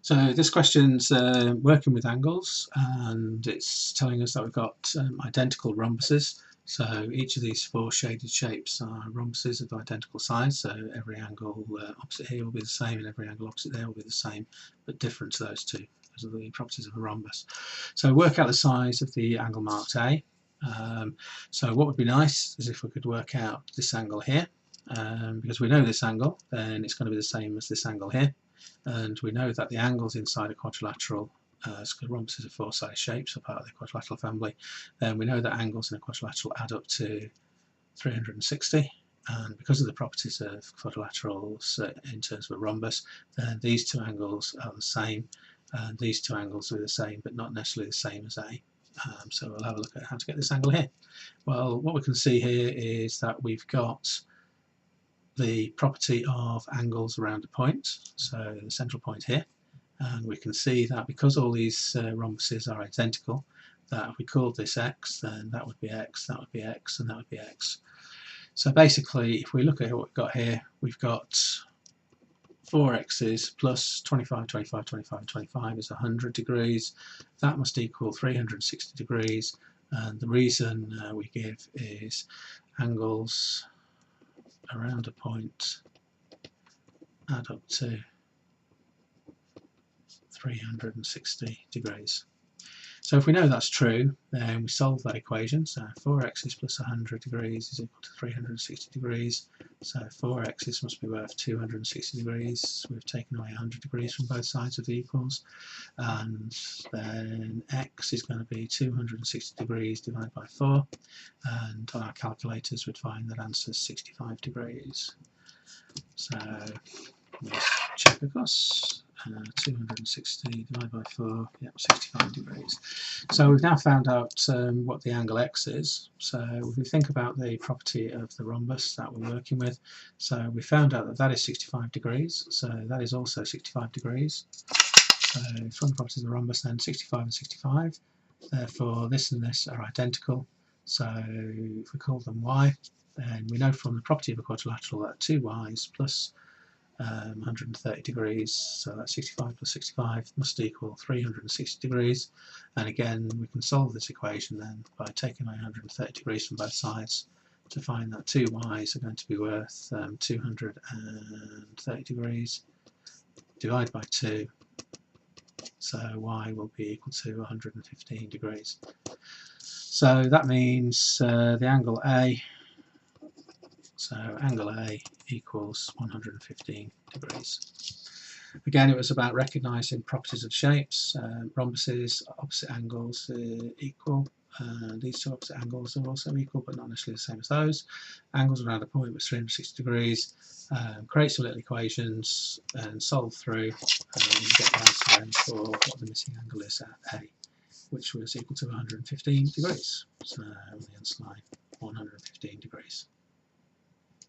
So this question's working with angles, and it's telling us that we've got identical rhombuses. So each of these four shaded shapes are rhombuses of identical size, so every angle opposite here will be the same and every angle opposite there will be the same, but different to those two because of the properties of a rhombus. So work out the size of the angle marked A. So what would be nice is if we could work out this angle here, because we know this angle, then it's going to be the same as this angle here. And we know that the angles inside a quadrilateral, because rhombuses are four-sided shapes, are part of the quadrilateral family, then we know that angles in a quadrilateral add up to 360. And because of the properties of quadrilaterals in terms of a rhombus, then these two angles are the same, and these two angles are the same, but not necessarily the same as A. So we'll have a look at how to get this angle here. Well, what we can see here is that we've got the property of angles around a point, so the central point here, and we can see that because all these rhombuses are identical, that if we called this x, then that would be x, that would be x, and that would be x. So basically, if we look at what we've got here, we've got 4x's plus 25, 25, 25, 25 is 100 degrees. That must equal 360 degrees, and the reason we give is angles around a point add up to 360 degrees. So if we know that's true, then we solve that equation. So 4x's plus 100 degrees is equal to 360 degrees. So 4x's must be worth 260 degrees. We've taken away 100 degrees from both sides of the equals. And then x is going to be 260 degrees divided by 4. And on our calculators, we'd find that answer is 65 degrees. So let's check across. 260 divided by 4, yep, 65 degrees. So we've now found out what the angle x is. So if we think about the property of the rhombus that we're working with, so we found out that that is 65 degrees, so that is also 65 degrees. So from the properties of the rhombus, then 65 and 65, therefore this and this are identical. So if we call them y, then we know from the property of a quadrilateral that 2y's plus 130 degrees, so that's 65 plus 65 must equal 360 degrees, and again we can solve this equation then by taking away 130 degrees from both sides to find that 2y's are going to be worth 230 degrees divided by 2, so y will be equal to 115 degrees. So that means the angle A, so angle A equals 115 degrees. Again, it was about recognising properties of shapes. Rhombuses, opposite angles equal. These two opposite angles are also equal, but not necessarily the same as those. Angles around a point with 360 degrees. Create some little equations and solve through, and you get the answer then for what the missing angle is at A, which was equal to 115 degrees. So the answer line 115 degrees.